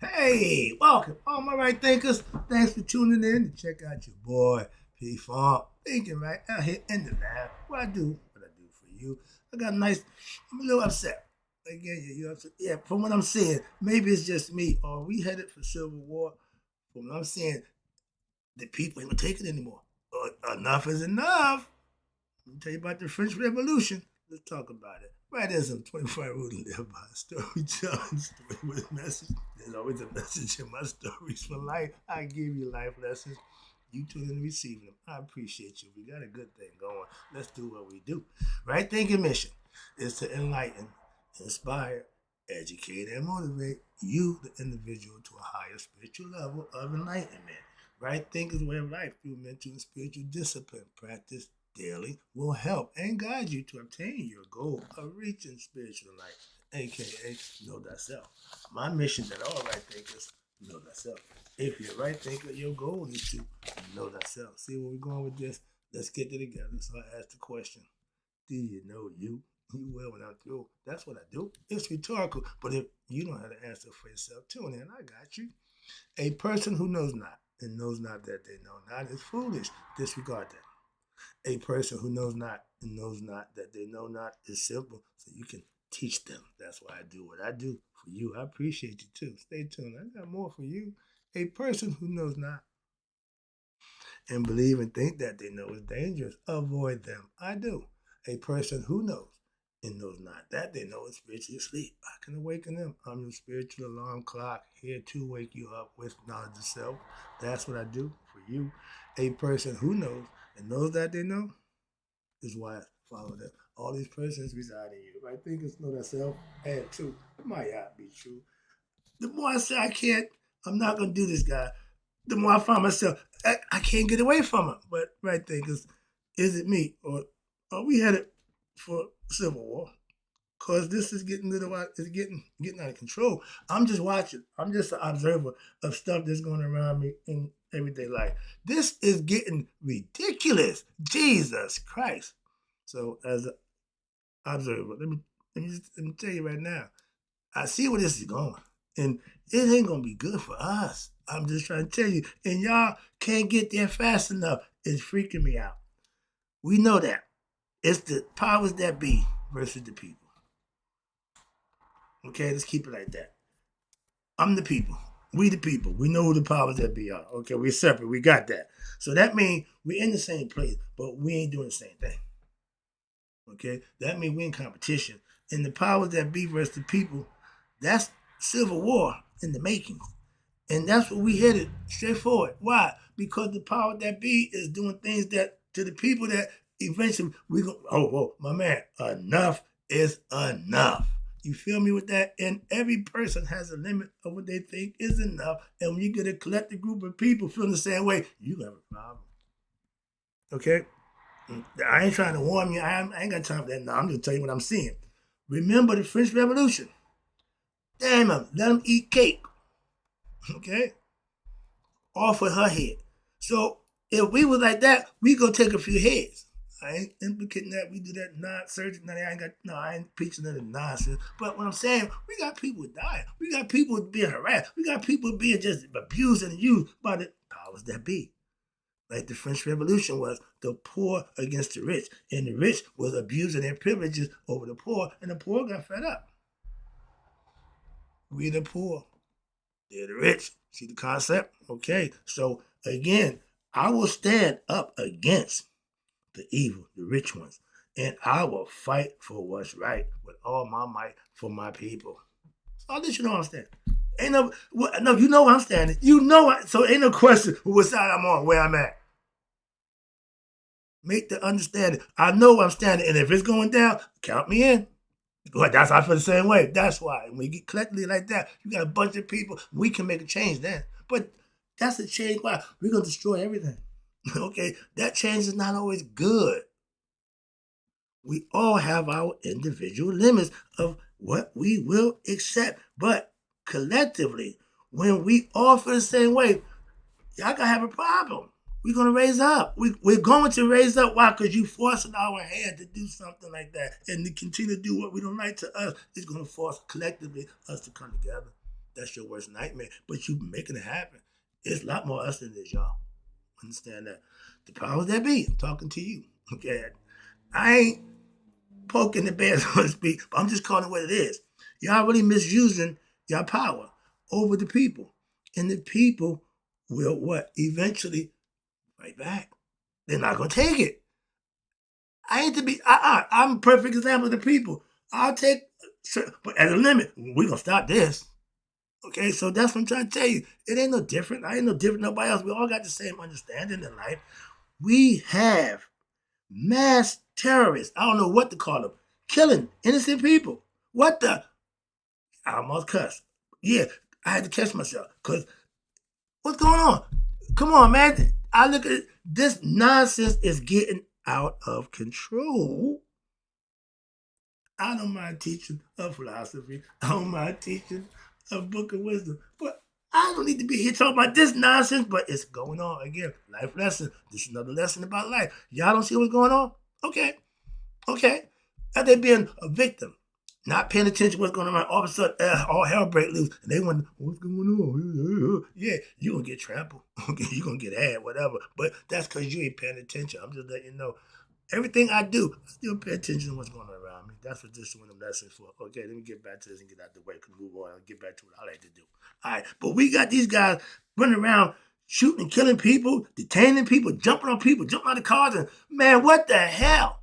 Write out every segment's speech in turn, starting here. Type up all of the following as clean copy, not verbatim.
Hey, welcome, all my right thinkers. Thanks for tuning in to check out your boy P Funk. Thinking right out here in the lab. What I do for you. I got a nice. I'm a little upset. Again, you upset? Yeah, from what I'm seeing, maybe it's just me. Or we headed for civil war. From what I'm seeing, the people ain't gonna take it anymore. Enough is enough. Let me tell you about the French Revolution. Let's talk about it. Rightism, 25 rules to live by. Storytelling, story with a message. There's always a message in my stories for life. I give you life lessons. You tune in and receive them. I appreciate you. We got a good thing going. Let's do what we do. Right thinking mission is to enlighten, inspire, educate, and motivate you, the individual, to a higher spiritual level of enlightenment. Right thinking way of life through mental and spiritual discipline. Practice daily will help and guide you to obtain your goal of reaching spiritual life, aka know thyself. My mission that all right thinkers know thyself. If you're a right thinker, your goal is to know thyself. See where we're going with this? Let's get it together. So I ask the question: do you know you? You will when I'm through. That's what I do. It's rhetorical, but if you don't have the answer for yourself, tune in. I got you. A person who knows not and knows not that they know not is foolish. Disregard that. A person who knows not and knows not that they know not is simple, so you can teach them. That's why I do what I do for you. I appreciate you too. Stay tuned. I got more for you. A person who knows not and believe and think that they know is dangerous. Avoid them. I do. A person who knows and knows not that they know is spiritually asleep. I can awaken them. I'm your spiritual alarm clock here to wake you up with knowledge of self. That's what I do for you. A person who knows and knows that they know is why I follow them. All these persons reside in you. I think it's know that self. Add two. It might not be true. The more I say I can't, I'm not gonna do this guy, the more I find myself, I can't get away from him. But right there, because is it me or are we headed for civil war? Cause this is getting it's getting out of control. I'm just watching. I'm just an observer of stuff that's going around me in everyday life. This is getting ridiculous. Jesus Christ. So as an observer, let me tell you right now. I see where this is going. And it ain't gonna be good for us. I'm just trying to tell you. And y'all can't get there fast enough. It's freaking me out. We know that. It's the powers that be versus the people. Okay, let's keep it like that. I'm the people. We the people. We know who the powers that be are. Okay, we're separate. We got that. So that means we're in the same place, but we ain't doing the same thing. Okay, that means we're in competition. And the powers that be versus the people, that's civil war in the making. And that's what we headed straight forward. Why? Because the power that be is doing things that to the people that eventually we go, oh, my man, enough is enough. You feel me with that? And every person has a limit of what they think is enough. And when you get a collective group of people feeling the same way, you have a problem. Okay? I ain't trying to warn you. I ain't got time for that. No, I'm just telling you what I'm seeing. Remember the French Revolution. Damn them. Let them eat cake. Okay? Off with her head. So if we was like that, we go take a few heads. I ain't implicating that we do that non-surgery. I ain't preaching that nonsense. But what I'm saying, we got people dying. We got people being harassed. We got people being just abused and used by the powers that be. Like the French Revolution was the poor against the rich. And the rich was abusing their privileges over the poor, and the poor got fed up. We the poor. They're the rich. See the concept? Okay. So again, I will stand up against the evil, the rich ones, and I will fight for what's right with all my might for my people. So I'll let you know I'm standing. Ain't no, you know I'm standing. So ain't no question what side I'm on, where I'm at. Make the understanding. I know I'm standing, and if it's going down, count me in. That's I feel the same way. That's why when you get collectively like that, you got a bunch of people. We can make a change then. But that's a change. Why we're gonna destroy everything? Okay, that change is not always good. We all have our individual limits of what we will accept, but collectively, when we all feel the same way, y'all gonna have a problem. We're gonna raise up. We're going to raise up. Why? Because you forcing our hand to do something like that, and to continue to do what we don't like to us is gonna force collectively us to come together. That's your worst nightmare. But you making it happen. It's a lot more us than it is y'all. Understand that. The powers that be, I'm talking to you. Okay. I ain't poking the bear, so to speak, but I'm just calling it what it is. Y'all really misusing your power over the people. And the people will what? Eventually fight back. They're not gonna take it. I ain't to be I'm a perfect example of the people. I'll take but at a limit, we're gonna stop this. Okay, so that's what I'm trying to tell you. It ain't no different. I ain't no different than nobody else. We all got the same understanding in life. We have mass terrorists. I don't know what to call them. Killing innocent people. What the? I almost cussed. Yeah, I had to catch myself. Because what's going on? Come on, man. I look at it. This nonsense is getting out of control. I don't mind teaching a philosophy. I don't mind teaching a book of wisdom. But I don't need to be here talking about this nonsense, but it's going on. Again, life lesson. This is another lesson about life. Y'all don't see what's going on? Okay. That they being a victim, not paying attention to what's going on. All of a sudden, all hell break loose. And they wonder, what's going on? Yeah, you're going to get trampled. Okay, you're going to get had, whatever. But that's because you ain't paying attention. I'm just letting you know. Everything I do, I still pay attention to what's going on around me. That's what this is one of them lessons for. Okay, let me get back to this and get out the way. Can move on and get back to what I like to do. All right, but we got these guys running around shooting and killing people, detaining people, jumping on people, jumping out of cars, and man, what the hell?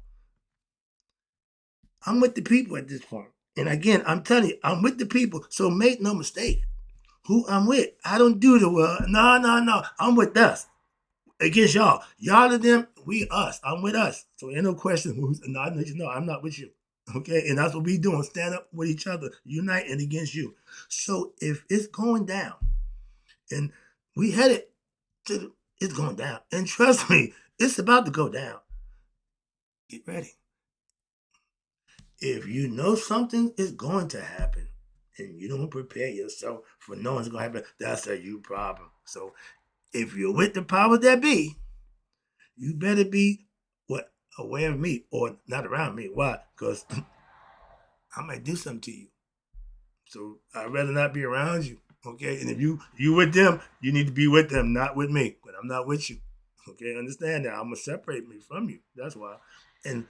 I'm with the people at this point. And again, I'm telling you, I'm with the people. So make no mistake who I'm with. I don't do the world. No. I'm with us. Against y'all. Y'all are them, we us. I'm with us. So ain't no question who's no, I know you know I'm not with you. Okay? And that's what we doing. Stand up with each other, unite and against you. So if it's going down, and we headed to it's going down. And trust me, it's about to go down. Get ready. If you know something is going to happen and you don't prepare yourself for knowing it's going to happen, that's a you problem. So if you're with the powers that be, you better be aware of me or not around me. Why? Because I might do something to you. So I'd rather not be around you. Okay? And if you with them, you need to be with them, not with me. But I'm not with you. Okay? Understand that. I'm going to separate me from you. That's why. And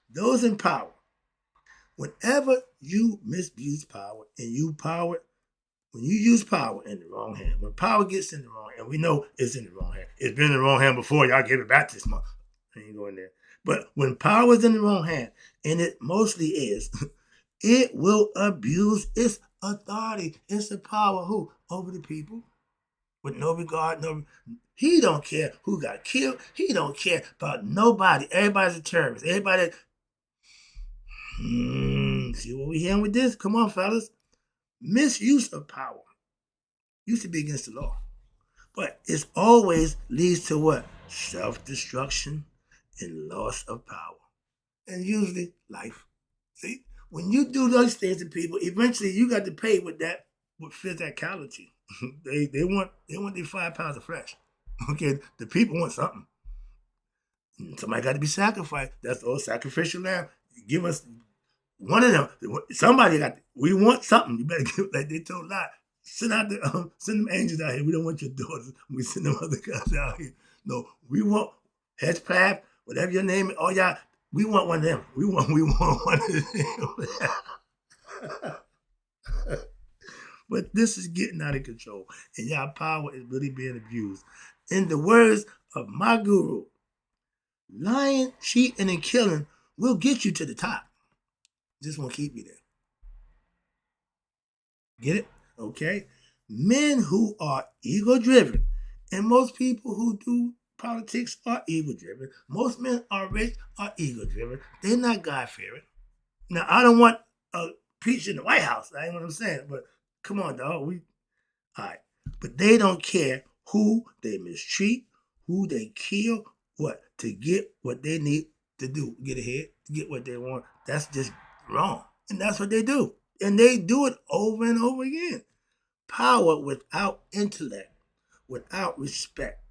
those in power, whenever you misuse power when you use power in the wrong hand, when power gets in the wrong hand, we know it's in the wrong hand. It's been in the wrong hand before. Y'all gave it back to this month. I ain't going there. But when power is in the wrong hand, and it mostly is, it will abuse its authority. It's the power who? Over the people. With no regard, he don't care who got killed. He don't care about nobody. Everybody's a terrorist. Everybody. See what we hearing with this? Come on, fellas. Misuse of power used to be against the law. But it always leads to what? Self-destruction and loss of power. And usually life. See? When you do those things to people, eventually you got to pay with physicality. they want their 5 pounds of flesh. Okay, the people want something. Somebody got to be sacrificed. That's the old sacrificial lamb. Give us one of them. Somebody we want something. You better give like they told Lot. Send them angels out here. We don't want your daughters. We send them other guys out here. No, we want Headscraft, whatever your name is. Oh y'all, we want one of them. We want one of them. But this is getting out of control, and y'all power is really being abused. In the words of my guru, lying, cheating, and killing will get you to the top. Just won't keep you there. Get it? Okay? Men who are ego-driven, and most people who do politics are ego-driven. Most men are rich, are ego-driven. They're not God-fearing. Now, I don't want a preacher in the White House. That ain't what I'm saying. But come on, dog. All right. But they don't care who they mistreat, who they kill, to get what they need to do. Get ahead, to get what they want. That's just wrong. And that's what they do. And they do it over and over again. Power without intellect, without respect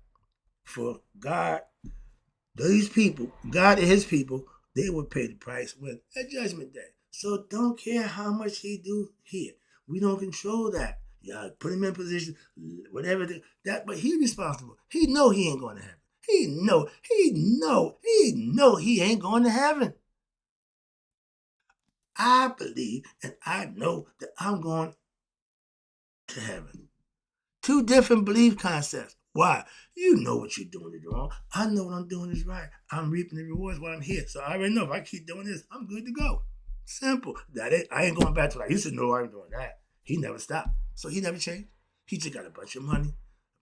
for God, these people, God and his people, they will pay the price at Judgment Day. So don't care how much he do here. We don't control that. Y'all put him in position, whatever that. But he responsible. He know he ain't going to heaven. He know he ain't going to heaven. I believe and I know that I'm going to heaven. Two different belief concepts. Why? You know what you're doing is wrong. I know what I'm doing is right. I'm reaping the rewards while I'm here. So I already know if I keep doing this, I'm good to go. Simple. I ain't going back to like, I used to know I'm doing that. He never stopped. So he never changed. He just got a bunch of money,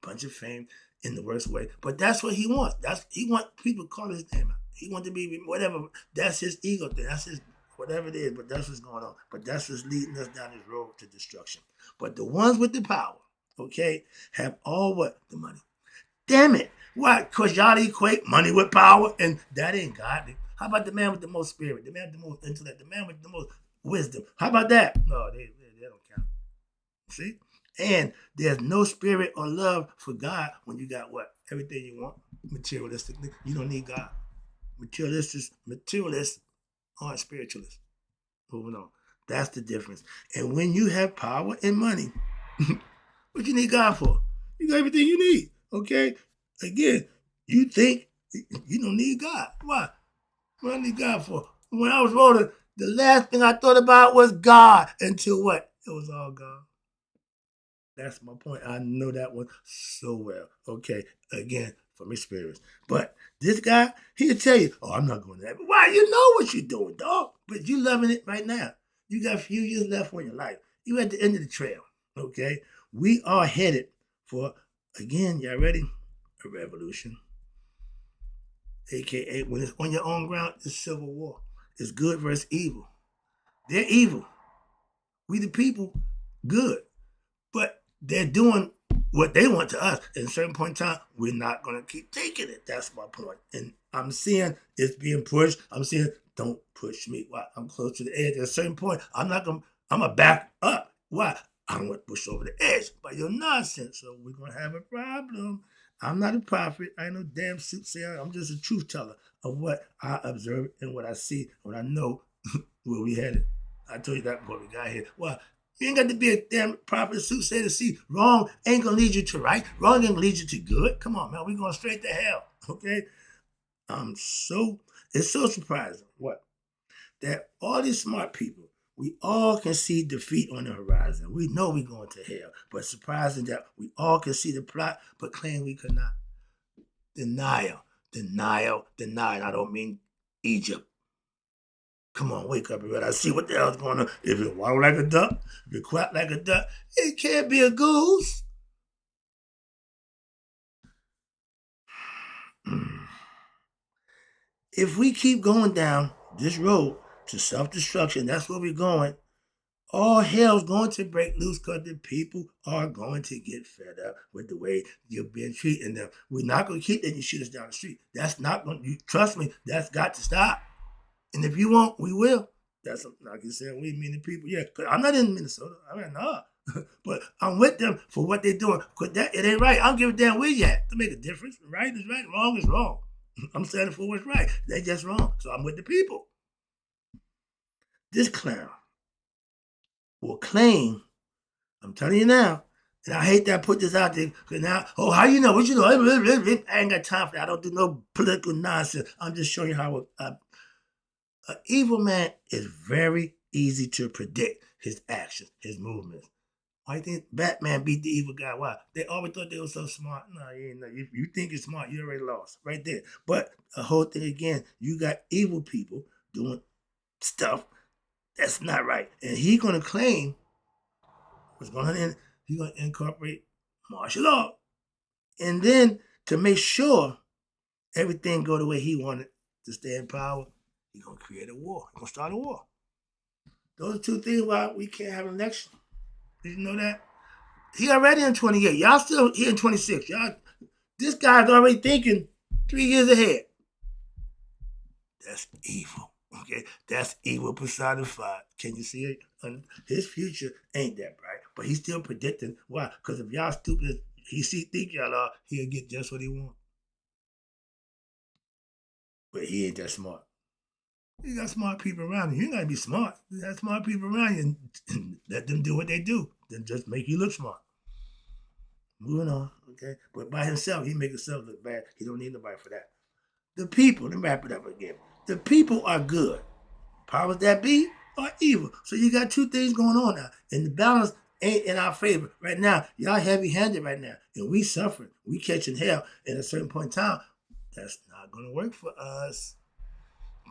a bunch of fame in the worst way. But that's what he wants. He wants people to call his name out. He wants to be whatever. That's his ego thing. That's his whatever it is, but that's what's going on. But that's what's leading us down this road to destruction. But the ones with the power, okay, have all what? The money. Damn it. Why? Because y'all equate money with power, and that ain't godly. How about the man with the most spirit, the man with the most intellect, the man with the most wisdom? How about that? No, they don't count. See? And there's no spirit or love for God when you got what? Everything you want, materialistically. You don't need God. Materialists aren't spiritualists. Moving on. That's the difference. And when you have power and money, what you need God for? You got everything you need. Okay? Again, you think you don't need God. Why? What I need God for? When I was rolling, the last thing I thought about was God until what? It was all gone. That's my point. I know that one so well. Okay, again, from experience. But this guy, he'll tell you, oh, I'm not going to that. Why? You know what you're doing, dog. But you loving it right now. You got a few years left on your life. You at the end of the trail. Okay? We are headed for, again, y'all ready? A revolution. AKA, when it's on your own ground, it's civil war. It's good versus evil. They're evil. We the people, good. But they're doing what they want to us. At a certain point in time, we're not going to keep taking it. That's my point. And I'm seeing it's being pushed. I'm seeing, don't push me. Why? I'm close to the edge. At a certain point, I'm going to back up. Why? I don't want to push over the edge by your nonsense. So we're going to have a problem. I'm not a prophet. I ain't no damn soothsayer. I'm just a truth teller of what I observe and what I see, what I know where we headed. I told you that before we got here. Well, you ain't got to be a damn prophet soothsayer to see wrong ain't going to lead you to right. Wrong ain't going to lead you to good. Come on, man. We're going straight to hell. Okay? It's so surprising. What? That all these smart people, we all can see defeat on the horizon. We know we're going to hell. But surprising that we all can see the plot, but claim we could not. Denial. I don't mean Egypt. Come on, wake up, everybody. I see what the hell's going on. If it walk like a duck, if it quack like a duck, it can't be a goose. If we keep going down this road to self-destruction, that's where we're going, all hell's going to break loose because the people are going to get fed up with the way you've been treating them. We're not going to keep letting you shoot us down the street. That's not going to, trust me, that's got to stop. And if you won't, we will. That's like you said, we mean the people. Yeah, because I'm not in Minnesota. I mean, nah. But I'm with them for what they're doing. Because it ain't right. I don't give a damn where you at to make a difference. Right is right, wrong is wrong. I'm standing for what's right. They just wrong. So I'm with the people. This clown will claim, I'm telling you now, and I hate that I put this out there, because now, oh, how you know? What you know? I ain't got time for that. I don't do no political nonsense. I'm just showing you how an evil man is very easy to predict his actions, his movements. Why do you think Batman beat the evil guy? Why? They always thought they were so smart. No, you ain't. If you think you're smart, you already lost right there. But the whole thing again, you got evil people doing stuff that's not right, and he's gonna claim what's going on. He's gonna incorporate martial law, and then to make sure everything go the way he wanted to stay in power, he's gonna create a war. He's gonna start a war. Those are two things why we can't have an election. Did you know that? He already in 28. Y'all still here in 26. This guy's already thinking 3 years ahead. That's evil. Okay, that's evil personified. Can you see it? His future ain't that bright, but he's still predicting. Why? Because if y'all stupid as think y'all are, he'll get just what he wants. But he ain't that smart. You got smart people around you. You gotta be smart. You got smart people around you and let them do what they do. Then just make you look smart. Moving on, okay? But by himself, he make himself look bad. He don't need nobody for that. The people, let me wrap it up again. The people are good. Powers that be are evil. So you got two things going on now. And the balance ain't in our favor. Right now, y'all heavy-handed right now. And we suffering. We catching hell. At a certain point in time, that's not going to work for us.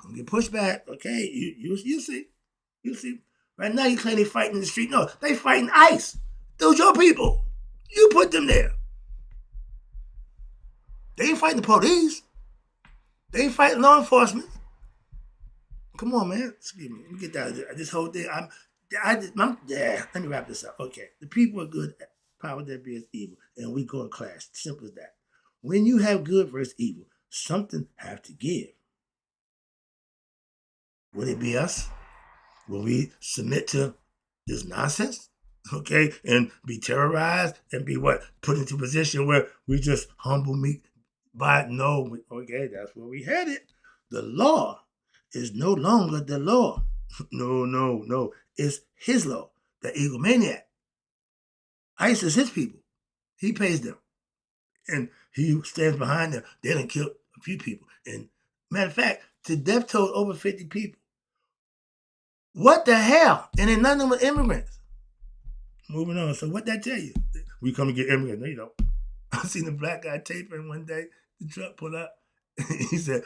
Gonna get pushed back. Okay, you see. You see. Right now, you claim they fighting in the street. No, they fighting ICE. Those your people. You put them there. They ain't fighting the police. They ain't fighting law enforcement. Come on, man. Excuse me. Let me get that. This whole thing. Let me wrap this up. Okay. The people are good. Power that be is evil. And we go and clash. Simple as that. When you have good versus evil, something have to give. Would it be us? Will we submit to this nonsense? Okay, and be terrorized and be what? Put into a position where we just humble me by no. Okay, that's where we headed. The law is no longer the law. No. It's his law. The egomaniac. ICE is his people. He pays them. And he stands behind them. They done killed a few people. And matter of fact, to death toll over 50 people. What the hell? And then none of them were immigrants. Moving on. So what that tell you? We come and get immigrants. No, you don't. I seen a black guy taping one day. The truck pulled up. He said,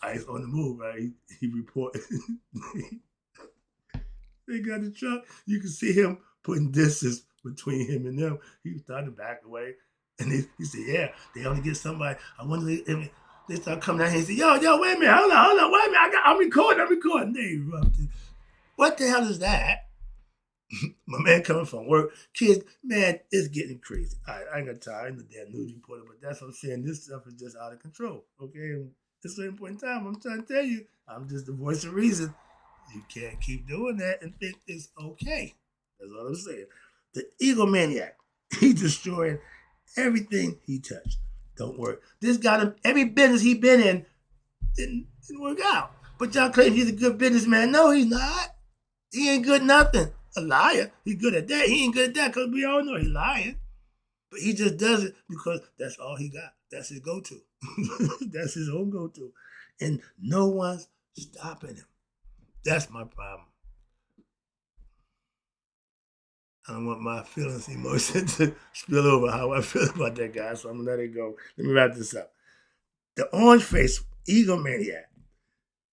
ICE on the move, right? He reported. They got the truck. You can see him putting distance between him and them. He started to back away. And he said, yeah, they only get somebody. I wonder if they start coming down here and say, yo, wait a minute. Hold on, wait a minute. I'm recording. They erupted. What the hell is that? My man coming from work, kids, man, it's getting crazy. I ain't got time. I ain't the damn news reporter, but that's what I'm saying. This stuff is just out of control. Okay, and at a certain point in time, I'm trying to tell you, I'm just the voice of reason. You can't keep doing that and think it's okay. That's all I'm saying. The egomaniac, he destroying everything he touched. Don't work. This got him. Every business he been in didn't work out. But y'all claim he's a good businessman. No, he's not. He ain't good nothing. A liar. He's good at that. He ain't good at that because we all know he's lying. But he just does it because that's all he got. That's his go-to. That's his own go-to. And no one's stopping him. That's my problem. I don't want my feelings, emotions to spill over how I feel about that guy, so I'm going to let it go. Let me wrap this up. The orange-faced egomaniac,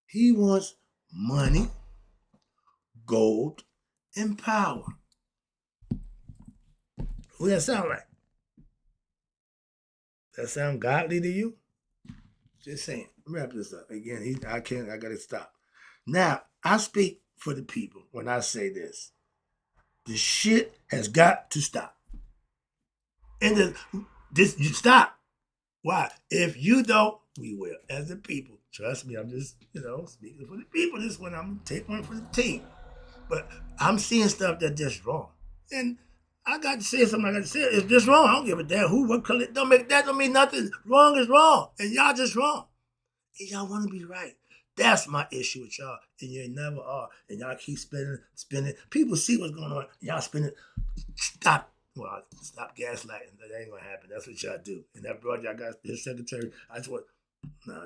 he wants money, gold, and power. Who that sound like? That sound godly to you? Just saying. Let me wrap this up. Again, I got to stop. Now, I speak for the people when I say this. The shit has got to stop. And you stop. Why? If you don't, we will. As the people. Trust me, I'm just, speaking for the people. This one, I'm going to take one for the team. But I'm seeing stuff that's just wrong. And I got to say something I got to say. It's just wrong. I don't give a damn who, what color. Don't mean nothing. Wrong is wrong. And y'all just wrong. And y'all want to be right. That's my issue with y'all. And you never are. And y'all keep spinning. People see what's going on. Y'all spinning. Stop gaslighting. That ain't going to happen. That's what y'all do. And that broad y'all got, his secretary, I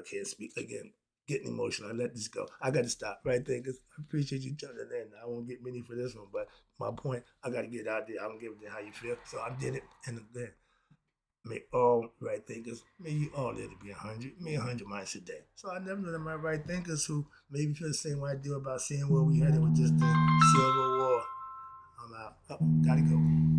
can't speak again. Getting emotional. I let this go. I got to stop right there because I appreciate you jumping in. I won't get many for this one, but my point, I got to get out there. I don't give a damn how you feel. So I did it. And then may all right thinkers, may you all live to be 100, may 100 miles a day. So I never know that my right thinkers who maybe feel the same way I do about seeing where we headed with just the Civil War. I'm out. Gotta go.